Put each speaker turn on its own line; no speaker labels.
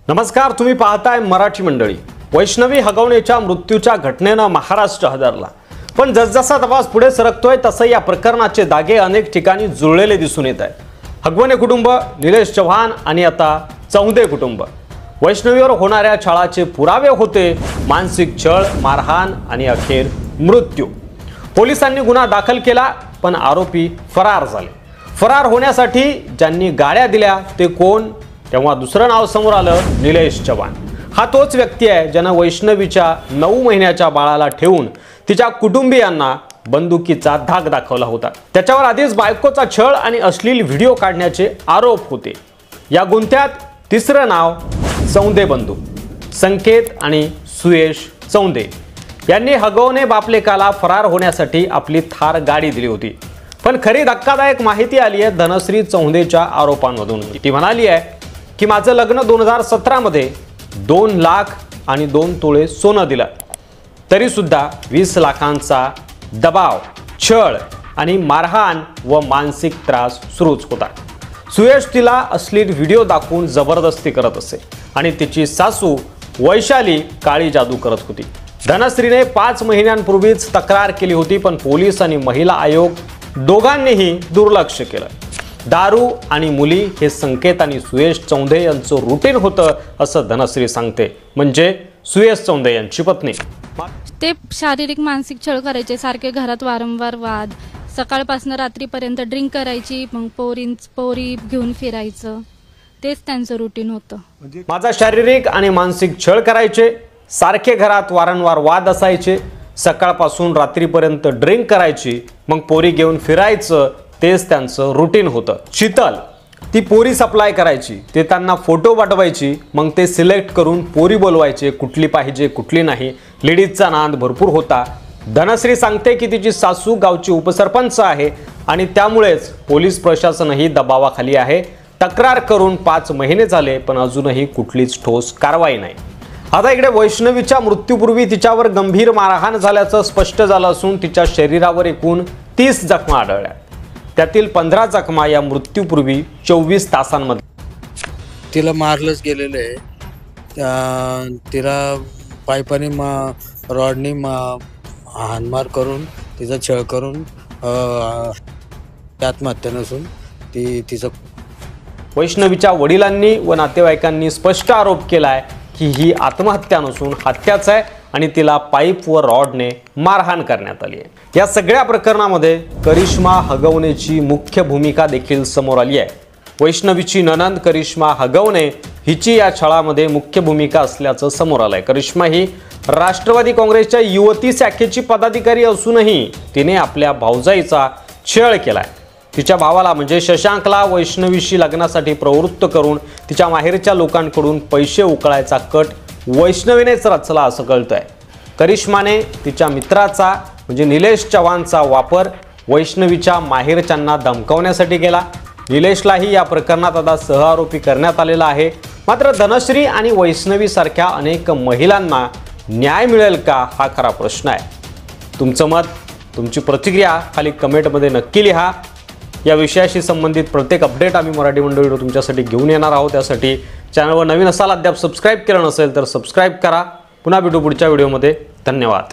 नमस्कार, तुम्ही पाहताय मराठी मंडळी। वैष्णवी हगवणेच्या मृत्यूच्या घटनेनं महाराष्ट्र हादरला, पण जसजसा तपास पुढे सरकतोय तसं या प्रकरणाचे दागे अनेक ठिकाणी जुळलेले दिसून येत आहेत। हगवणे कुटुंब, निलेश चव्हाण आणि आता चौंदे कुटुंब, वैष्णवीवर होणाऱ्या छळाचे पुरावे होते, मानसिक छळ, मारहाण आणि अखेर मृत्यू। पोलिसांनी गुन्हा दाखल केला, पण आरोपी फरार झाले। फरार होण्यासाठी ज्यांनी गाड्या दिल्या ते कोण? तेव्हा दुसरं नाव समोर आलं, निलेश चव्हाण। हा तोच व्यक्ती आहे ज्यानं वैष्णवीच्या 9 महिन्याच्या बाळाला ठेवून तिच्या कुटुंबियांना बंदुकीचा धाक दाखवला होता। त्याच्यावर आधीच बायकोचा छळ आणि अश्लील व्हिडिओ काढण्याचे आरोप होते। या गुंत्यात तिसरं नाव चौंदे बंधू, संकेत आणि सुयश चौंदे यांनी हगवणे बापलेकाला फरार होण्यासाठी आपली थार गाडी दिली होती। पण खरी धक्कादायक माहिती आली आहे धनश्री चौंदेच्या आरोपांमधून। ती म्हणाली आहे की माझं लग्न 2017 मध्ये 2 लाख आणि 2 तोळे सोनं दिलं, तरी सुद्धा 20 लाखांचा दबाव, छळ आणि मारहाण व मानसिक त्रास सुरूच होता। सुयश तिला अश्लील व्हिडिओ दाखवून जबरदस्ती करत असे आणि तिची सासू वैशाली काळी जादू करत होती। धनश्रीने 5 महिन्यांपूर्वीच तक्रार केली होती, पण पोलीस आणि महिला आयोग दोघांनीही दुर्लक्ष केलं। दारू आणि मुली हे संकेत आणि सुयश चौंदे यांचं रुटीन होतं असं धनश्री सांगते, म्हणजे सुयश चौंदे यांची पत्नी।
ते शारीरिक मानसिक छळ करायचे, सारखे घरात वारंवार वाद, सकाळपासून रात्रीपर्यंत ड्रिंक करायची, मग पोरी घेऊन फिरायचं, तेच त्यांचं रुटीन होतं।
माझा शारीरिक आणि मानसिक छळ करायचे, सारखे घरात वारंवार वाद असायचे, सकाळपासून रात्रीपर्यंत ड्रिंक करायची, मग पोरी घेऊन फिरायचं, तेच त्यांचं रुटीन होतं। शीतल ती पोरी सप्लाय करायची, ते त्यांना फोटो पाठवायची, मग ते सिलेक्ट करून पोरी बोलवायचे, कुठली पाहिजे कुठली नाही। लेडीजचा नाद भरपूर होता। धनश्री सांगते की तिची सासू गावची उपसरपंच आहे आणि त्यामुळेच पोलीस प्रशासनही दबावाखाली आहे। तक्रार करून 5 महिने झाले, पण अजूनही कुठलीच ठोस कारवाई नाही। आता इकडे वैष्णवीच्या मृत्यूपूर्वी तिच्यावर गंभीर मारहाण झाल्याचं स्पष्ट झालं असून तिच्या शरीरावर एकूण 30 जखमा आढळल्या, त्यातील 15 जखमा या मृत्यूपूर्वी 24 तासांमध्ये।
तिला मारलंच गेलेलं आहे। तिला पाईपाने रॉडनी हाणमार करून, तिचा छळ करून आत्महत्या नसून तिचं।
वैष्णवीच्या वडिलांनी व नातेवाईकांनी स्पष्ट आरोप केलाय की ही आत्महत्या नसून हत्याच आहे आणि तिला पाईप व रॉडने मारहाण करण्यात आली आहे। या सगळ्या प्रकरणामध्ये करिश्मा हगवणेची मुख्य भूमिका देखील समोर आली आहे। वैष्णवीची नणंद करिश्मा हगवणे हिची या छळामध्ये मुख्य भूमिका असल्याचं समोर आलंय। करिश्मा ही राष्ट्रवादी काँग्रेसच्या युवती शाखेची पदाधिकारी असूनही तिने आपल्या भाऊजाईचा छळ केलाय। तिच्या भावाला म्हणजे शशांकला वैष्णवीशी लग्नासाठी प्रवृत्त करून तिच्या माहेरच्या लोकांकडून पैसे उकळायचा कट वैष्णवीनेच रचला असं कळतंय। करिश्माने तिच्या मित्राचा म्हणजे निलेश चव्हाणचा वापर वैष्णवीच्या माहेरच्यांना धमकावण्यासाठी केला। निलेशलाही या प्रकरणात आता सहआरोपी करण्यात आलेला आहे। मात्र धनश्री आणि वैष्णवी सारख्या अनेक महिलांना न्याय मिळेल का, हा खरा प्रश्न आहे। तुमचं मत, तुमची प्रतिक्रिया खाली कमेंटमध्ये नक्की लिहा। या विषयाशी संबंधित प्रत्येक अपडेट आम्ही मराठी मंडळीवर तुमच्यासाठी घेऊन येणार आहोत। त्यासाठी चॅनलवर नवीन असाल, अद्याप सबस्क्राईब केलं नसेल तर सबस्क्राईब करा। पुन्हा भेटू पुढच्या व्हिडिओमध्ये। धन्यवाद।